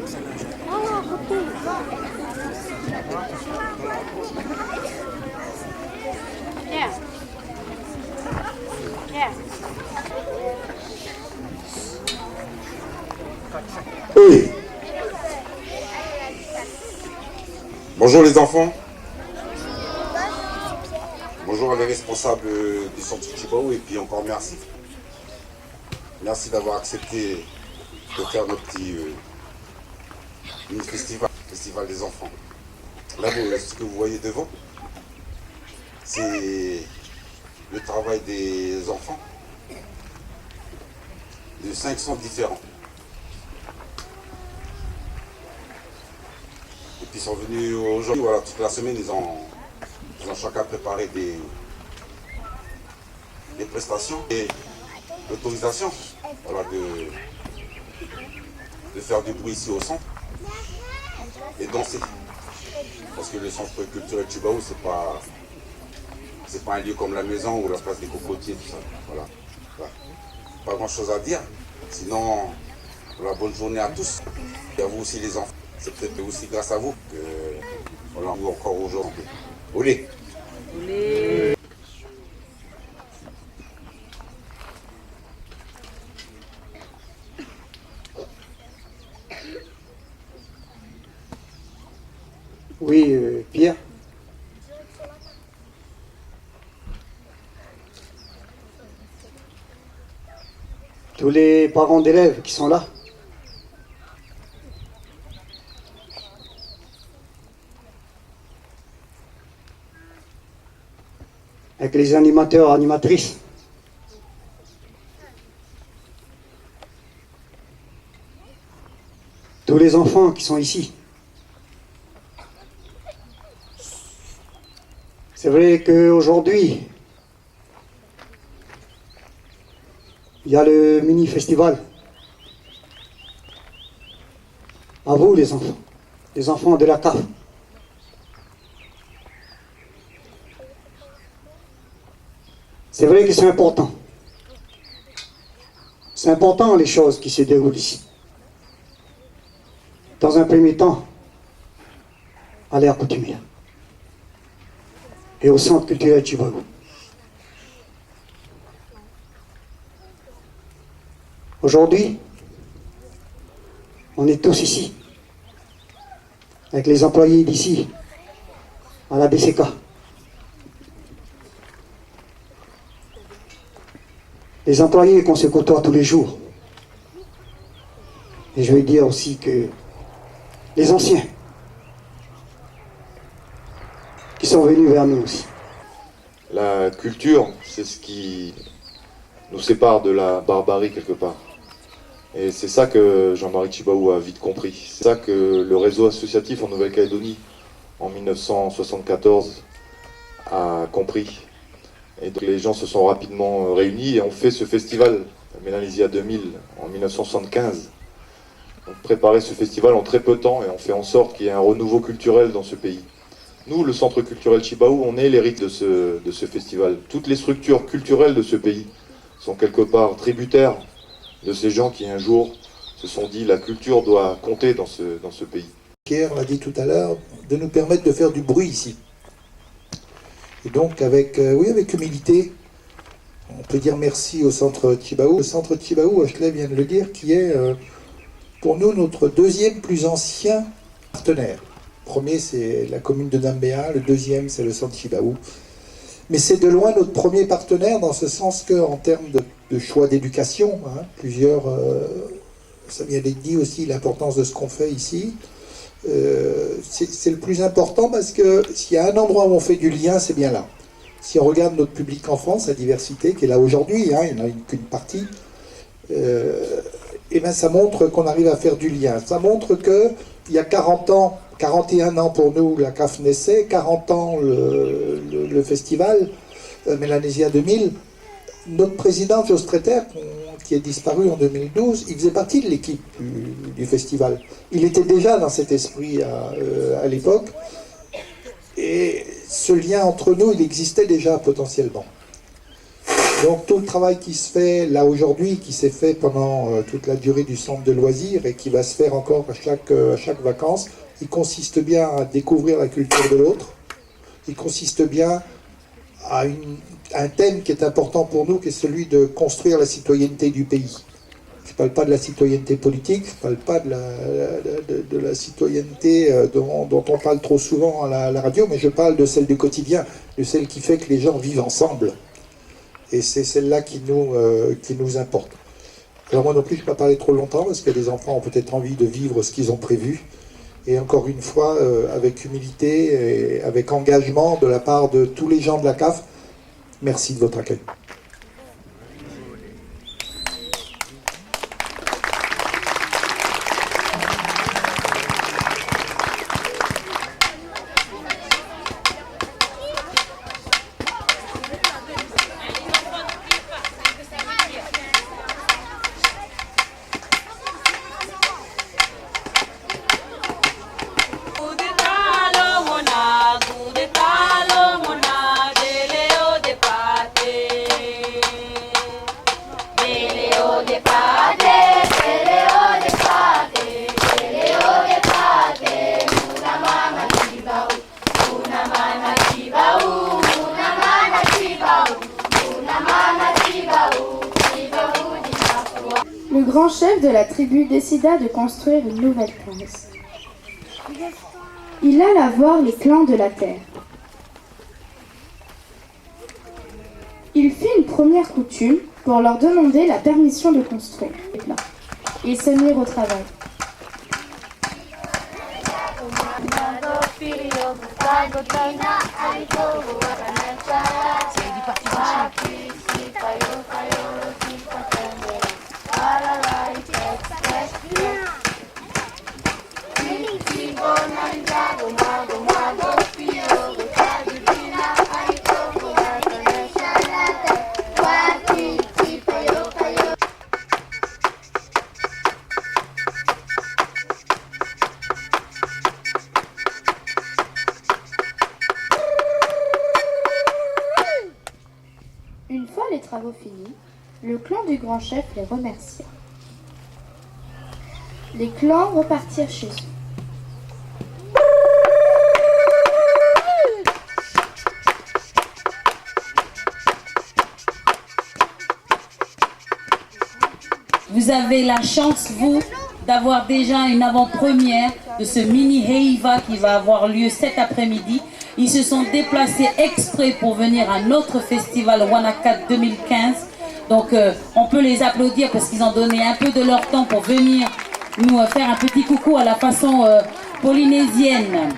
Yeah. Yeah. Oui. Bonjour les enfants. Bonjour à les responsables du centre Chibaou et puis encore merci. Merci d'avoir accepté de faire notre petit festival des enfants. Là, ce que vous voyez devant, c'est le travail des enfants de 5 centres différents. Et puis ils sont venus aujourd'hui, voilà, toute la semaine, ils ont chacun préparé des prestations et l'autorisation, voilà, de faire du bruit ici au centre et danser. Parce que le centre culturel Chibaou, c'est pas un lieu comme la maison ou la place des cocotiers, tout ça. Voilà. Voilà. Pas grand chose à dire. Sinon, voilà, bonne journée à tous. Et à vous aussi les enfants. C'est peut-être aussi grâce à vous que voilà, on joue encore aujourd'hui. Olé. Olé. Oui, Pierre. Tous les parents d'élèves qui sont là. Avec les animateurs, animatrices. Tous les enfants qui sont ici. C'est vrai qu'aujourd'hui, il y a le mini-festival. À vous les enfants de la CAF. C'est vrai que c'est important. C'est important les choses qui se déroulent ici. Dans un premier temps, à l'ère coutumière et au centre culturel Chibaou. Aujourd'hui, on est tous ici, avec les employés d'ici, à la BCK. Les employés qu'on se côtoie tous les jours. Et je vais dire aussi que les anciens, qui sont venus vers nous aussi. La culture, c'est ce qui nous sépare de la barbarie quelque part. Et c'est ça que Jean-Marie Tjibaou a vite compris. C'est ça que le réseau associatif en Nouvelle-Calédonie, en 1974, a compris. Et donc les gens se sont rapidement réunis et ont fait ce festival, Mélanésia 2000, en 1975. On préparait ce festival en très peu de temps et on fait en sorte qu'il y ait un renouveau culturel dans ce pays. Nous, le Centre culturel Chibaou, on est l'hérite de ce festival. Toutes les structures culturelles de ce pays sont quelque part tributaires de ces gens qui un jour se sont dit la culture doit compter dans ce pays. Pierre l'a dit tout à l'heure, de nous permettre de faire du bruit ici. Et donc avec humilité, on peut dire merci au Centre Chibaou. Le Centre Chibaou, Ashley vient de le dire, qui est pour nous notre deuxième plus ancien partenaire. Le premier c'est la commune de Dambéa, le deuxième c'est le Centre Chibaou. Mais c'est de loin notre premier partenaire dans ce sens qu'en termes de choix d'éducation, hein, plusieurs, ça vient d'être dit aussi l'importance de ce qu'on fait ici. C'est le plus important parce que s'il y a un endroit où on fait du lien, c'est bien là. Si on regarde notre public enfant, sa diversité qui est là aujourd'hui, hein, il n'y en a qu'une partie, et ben ça montre qu'on arrive à faire du lien. Ça montre qu'il y a 40 ans, 41 ans pour nous, la CAF naissait, 40 ans le festival, Mélanésia 2000, notre président, Jos Treter, qui est disparu en 2012, il faisait partie de l'équipe du festival. Il était déjà dans cet esprit à l'époque. Et ce lien entre nous, il existait déjà potentiellement. Donc tout le travail qui se fait là aujourd'hui, qui s'est fait pendant toute la durée du centre de loisirs et qui va se faire encore à chaque vacances, il consiste bien à découvrir la culture de l'autre, il consiste bien à un thème qui est important pour nous, qui est celui de construire la citoyenneté du pays. Je ne parle pas de la citoyenneté politique, je ne parle pas de la citoyenneté dont on parle trop souvent à la radio, mais je parle de celle du quotidien, de celle qui fait que les gens vivent ensemble. Et c'est celle-là qui nous importe. Alors moi non plus, je ne vais pas parler trop longtemps, parce que les enfants ont peut-être envie de vivre ce qu'ils ont prévu. Et encore une fois, avec humilité et avec engagement de la part de tous les gens de la CAF, merci de votre accueil. Le grand chef de la tribu décida de construire une nouvelle case. Il alla voir les clans de la terre. Il fit une première coutume pour leur demander la permission de construire. Ils se mirent au travail. Une fois les travaux finis, le clan du grand chef les remercia. Les clans repartirent chez eux. Vous avez la chance, vous, d'avoir déjà une avant-première de ce mini Heiva qui va avoir lieu cet après-midi. Ils se sont déplacés exprès pour venir à notre festival Wanakat 2015. Donc on peut les applaudir parce qu'ils ont donné un peu de leur temps pour venir nous faire un petit coucou à la façon polynésienne.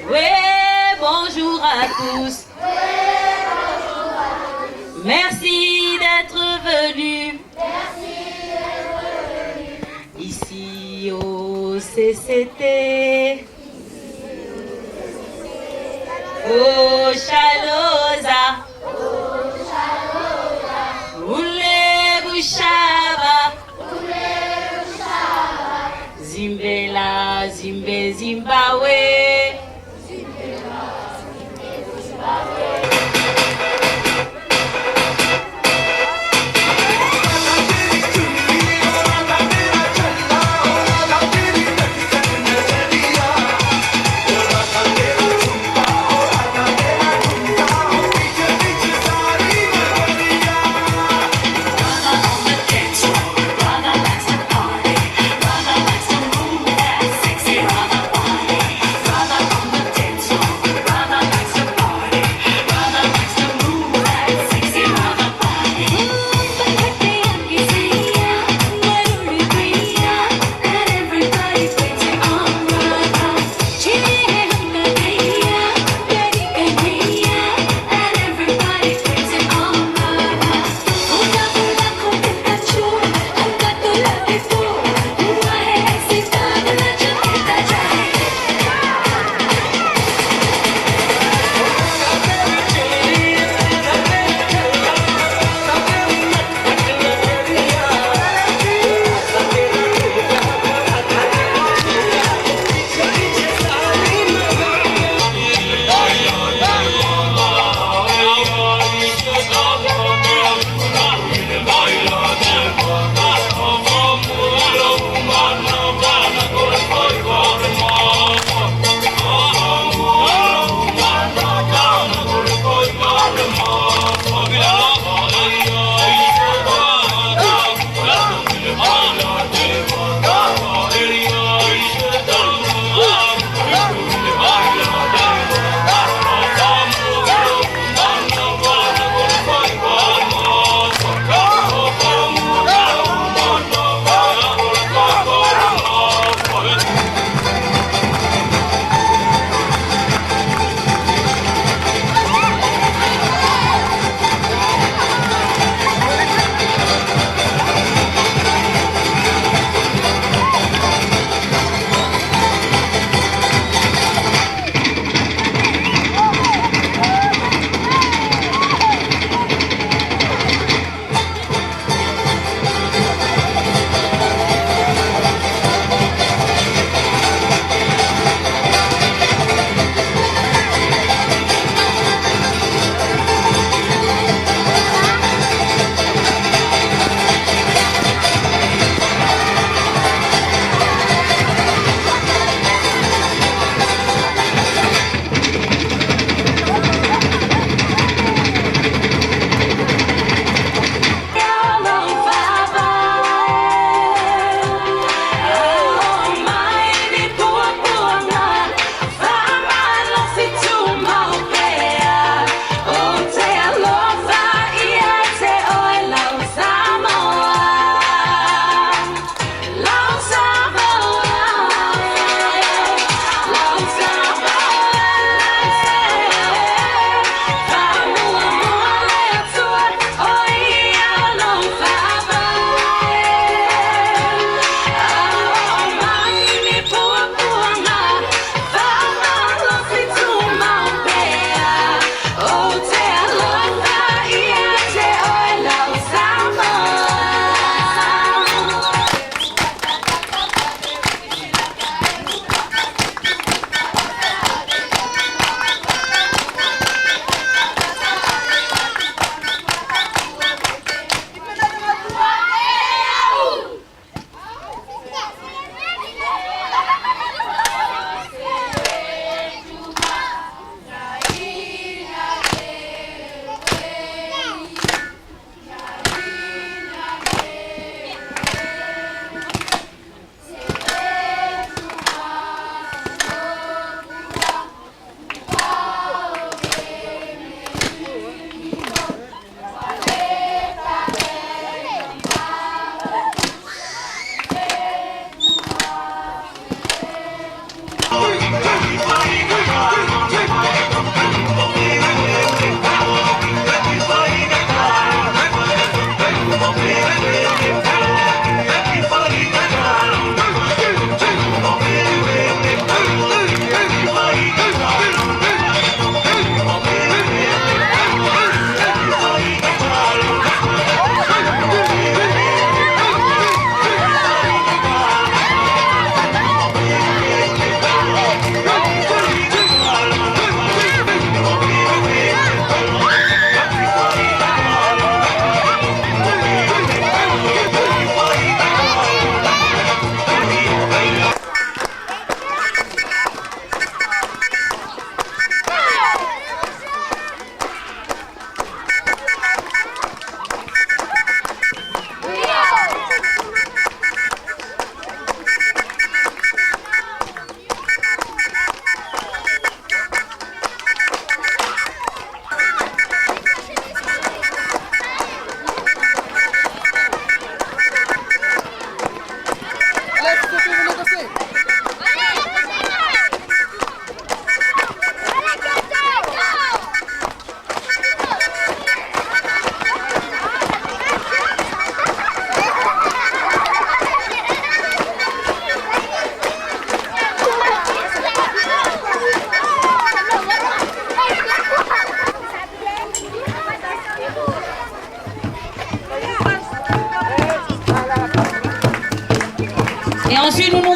Ouais, bonjour à tous. Merci d'être venus. Ici au CCT. Au Chaloza. Oule Bouchava. Zimbela, Zimbe, Zimbabwe.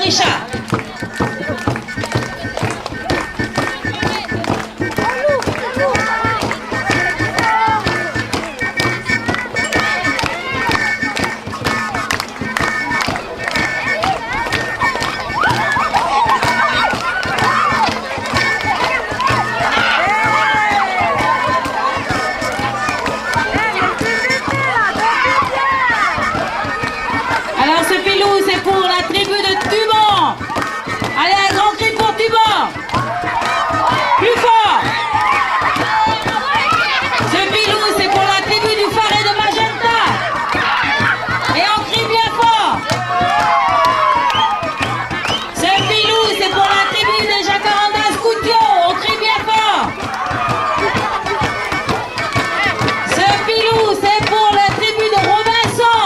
Orisha. Alors ce pilou, c'est pour la tribu de Tuban. Allez, un grand cri pour Tuban. Plus fort. Ce pilou, c'est pour la tribu du Faré de Magenta. Et on crie bien fort. Ce pilou, c'est pour la tribu de Jacaranda Scoutio. On crie bien fort. Ce pilou, c'est pour la tribu de Robinson.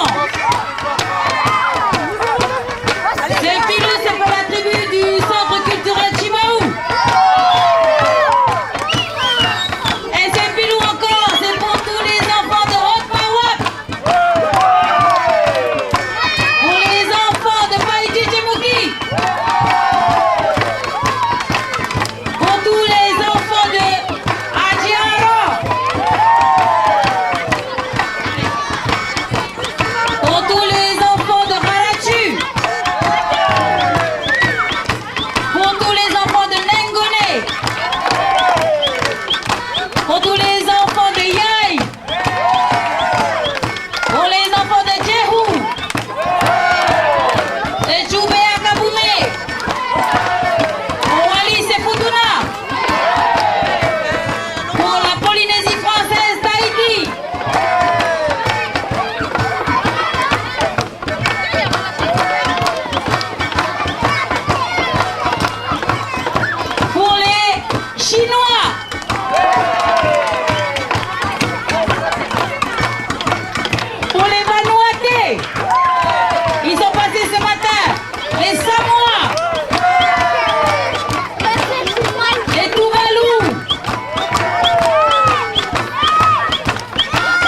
Ce pilou, c'est pour la tribu du centre culturel Chibaou. Et ce pilou encore, c'est pour tous les enfants de Rokmawak. Pour les enfants de Païti Tchimouki. Pour tous les enfants de Adjiara. Pour tous les enfants de Harachu. Pour tous les enfants de Nengone. Pour tous les enfants de Yaï. Pour les enfants de Djehou. De Djoubéa Kaboumé. Pour Alice et Foutouna. Pour la Polynésie française d'Haïti. Pour les Chinois. Pour les Vanuatais. Ils sont passés ce matin. Les Samoa. Les Tuvalu.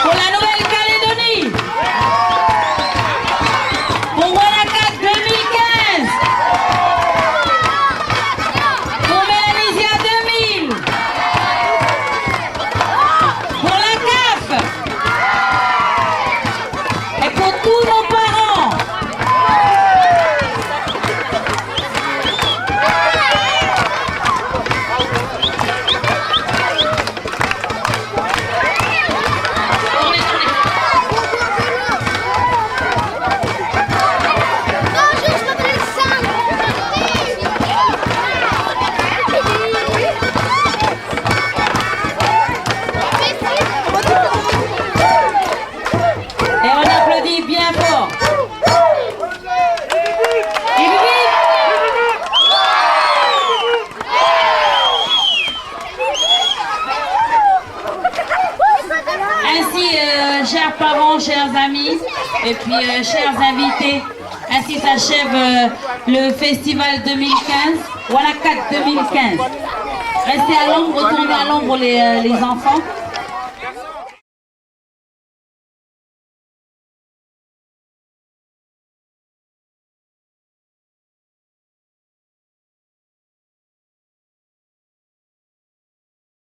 Pour la Nouvelle-Calédonie. Pour Wanakat 2015. Pour Mélanésia 2000. Pour la CAF. Et pour tous nos parents. Et on applaudit bien fort. Et ainsi, chers parents, chers amis, et puis chers invités, ainsi s'achève le festival 2015, Wanakat 2015. Restez à l'ombre, retournez à l'ombre les enfants.